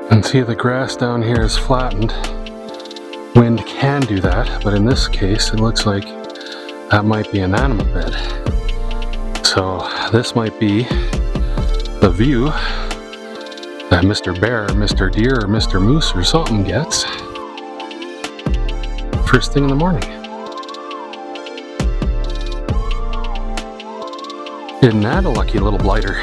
And see, the grass down here is flattened. Wind can do that, but in this case it looks like that might be an animal bed. So this might be the view that Mr. Bear, or Mr. Deer, or Mr. Moose or something gets first thing in the morning. Isn't that a lucky little blighter?